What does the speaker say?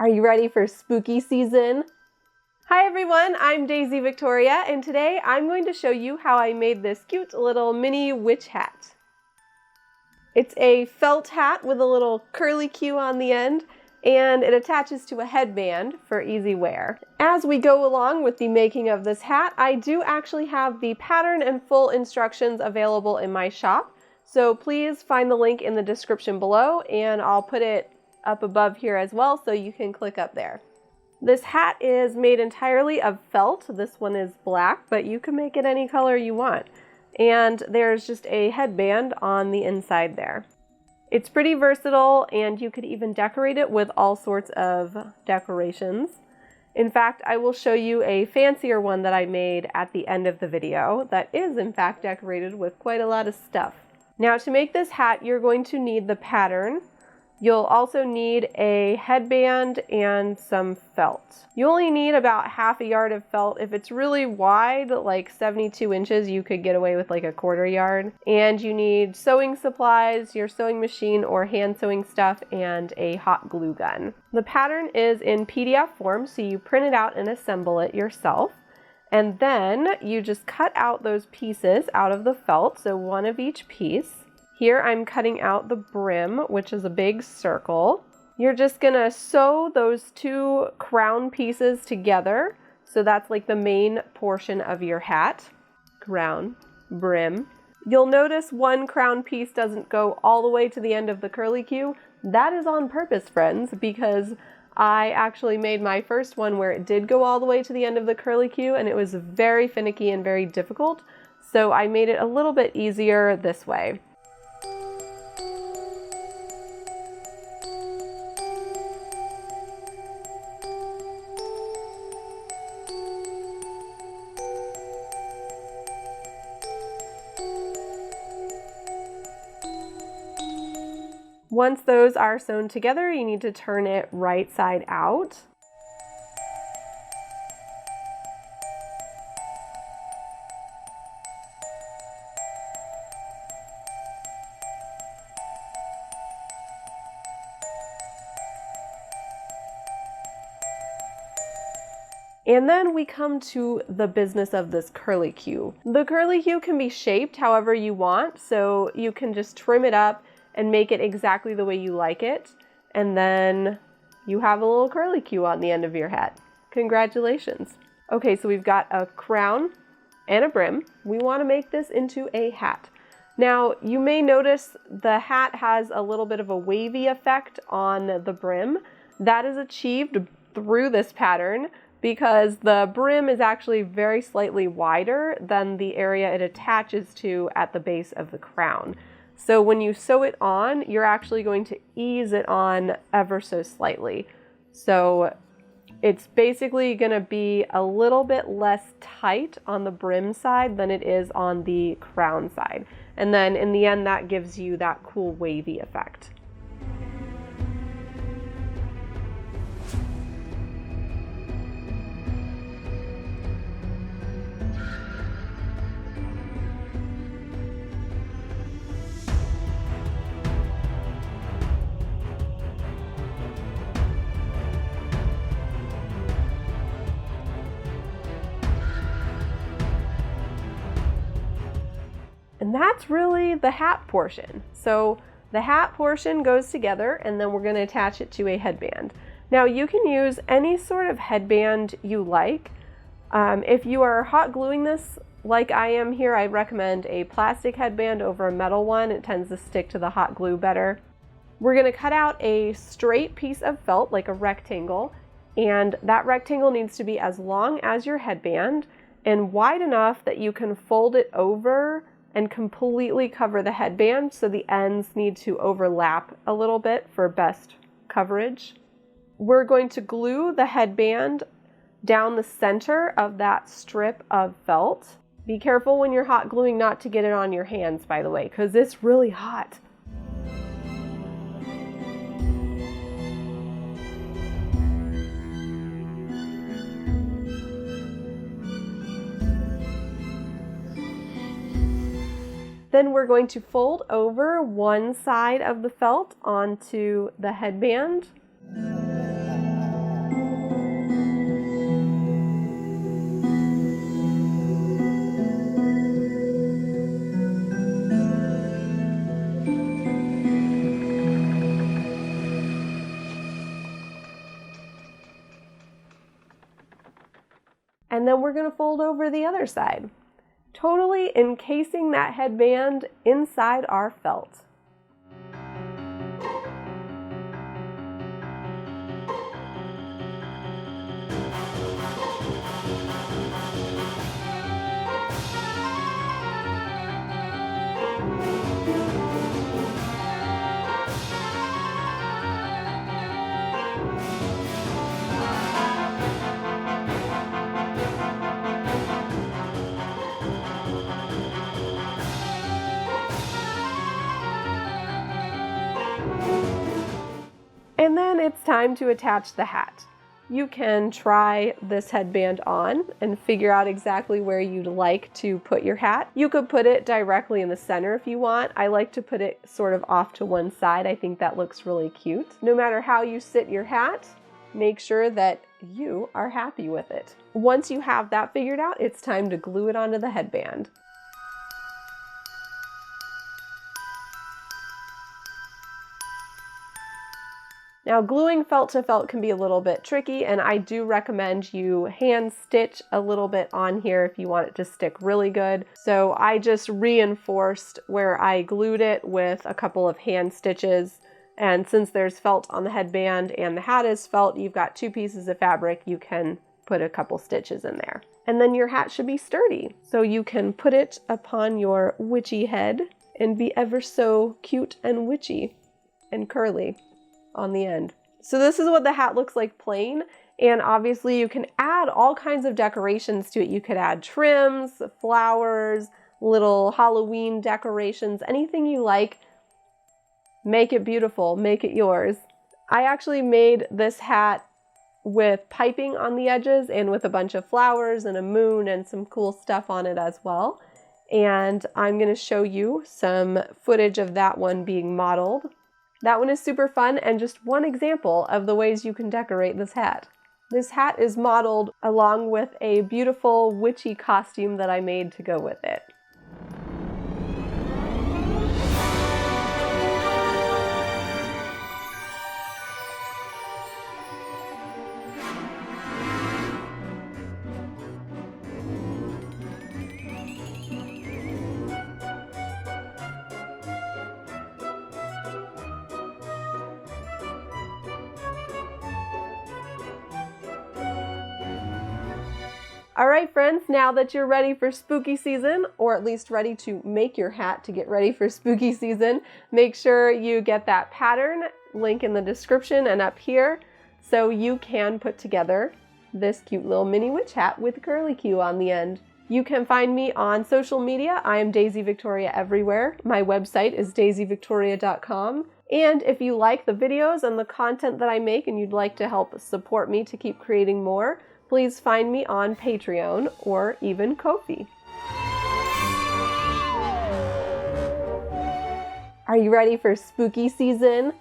Are you ready for spooky season? Hi everyone, I'm Daisy Victoria, and today I'm going to show you how I made this cute little mini witch hat. It's a felt hat with a little curly Q on the end, and it attaches to a headband for easy wear. As we go along with the making of this hat, I do actually have the pattern and full instructions available in my shop, so please find the link in the description below, and I'll put it up above here as well so you can click up there. This hat is made entirely of felt. This one is black, but you can make it any color you want. And there's just a headband on the inside there. It's pretty versatile, and you could even decorate it with all sorts of decorations. In fact, I will show you a fancier one that I made at the end of the video that is in fact decorated with quite a lot of stuff. Now, to make this hat, you're going to need the pattern. You'll also need a headband and some felt. You only need about half a yard of felt. If it's really wide, like 72 inches, you could get away with like a quarter yard. And you need sewing supplies, your sewing machine or hand sewing stuff, and a hot glue gun. The pattern is in PDF form, so you print it out and assemble it yourself. And then you just cut out those pieces out of the felt, so one of each piece. Here I'm cutting out the brim, which is a big circle. You're just gonna sew those two crown pieces together. So that's like the main portion of your hat. Crown, brim. You'll notice one crown piece doesn't go all the way to the end of the curly Q. That is on purpose, friends, because I actually made my first one where it did go all the way to the end of the curly Q, and it was very finicky and very difficult. So I made it a little bit easier this way. Once those are sewn together, you need to turn it right side out. And then we come to the business of this curly Q. The curly Q can be shaped however you want, so you can just trim it up and make it exactly the way you like it. And then you have a little curly Q on the end of your hat. Congratulations. Okay, so we've got a crown and a brim. We want to make this into a hat. Now, you may notice the hat has a little bit of a wavy effect on the brim. That is achieved through this pattern because the brim is actually very slightly wider than the area it attaches to at the base of the crown. So when you sew it on, you're actually going to ease it on ever so slightly. So it's basically going to be a little bit less tight on the brim side than it is on the crown side. And then in the end, that gives you that cool wavy effect. And that's really the hat portion. So the hat portion goes together, and then we're going to attach it to a headband. Now you can use any sort of headband you like. If you are hot gluing this like I am here, I recommend a plastic headband over a metal one. It tends to stick to the hot glue better. We're going to cut out a straight piece of felt, like a rectangle, and that rectangle needs to be as long as your headband and wide enough that you can fold it over and completely cover the headband, so the ends need to overlap a little bit for best coverage. We're going to glue the headband down the center of that strip of felt. Be careful when you're hot gluing not to get it on your hands, by the way, because it's really hot. Then we're going to fold over one side of the felt onto the headband. And then we're going to fold over the other side, totally encasing that headband inside our felt. And then it's time to attach the hat. You can try this headband on and figure out exactly where you'd like to put your hat. You could put it directly in the center if you want. I like to put it sort of off to one side. I think that looks really cute. No matter how you sit your hat, make sure that you are happy with it. Once you have that figured out, it's time to glue it onto the headband. Now, gluing felt to felt can be a little bit tricky, and I do recommend you hand stitch a little bit on here if you want it to stick really good. So I just reinforced where I glued it with a couple of hand stitches. And since there's felt on the headband and the hat is felt, you've got 2 pieces of fabric, you can put a couple stitches in there. And then your hat should be sturdy. So you can put it upon your witchy head and be ever so cute and witchy and curly on the end. So this is what the hat looks like plain, and obviously you can add all kinds of decorations to it. You could add trims, flowers, little Halloween decorations, anything you like. Make it beautiful, make it yours. I actually made this hat with piping on the edges and with a bunch of flowers and a moon and some cool stuff on it as well. And I'm going to show you some footage of that one being modeled. That one is super fun and just one example of the ways you can decorate this hat. This hat is modeled along with a beautiful witchy costume that I made to go with it. All right, friends, now that you're ready for spooky season, or at least ready to make your hat to get ready for spooky season, make sure you get that pattern, link in the description and up here, so you can put together this cute little mini witch hat with curly Q on the end. You can find me on social media. I am Daisy Victoria everywhere. My website is daisyvictoria.com. And if you like the videos and the content that I make and you'd like to help support me to keep creating more, please find me on Patreon or even Ko-fi. Are you ready for spooky season?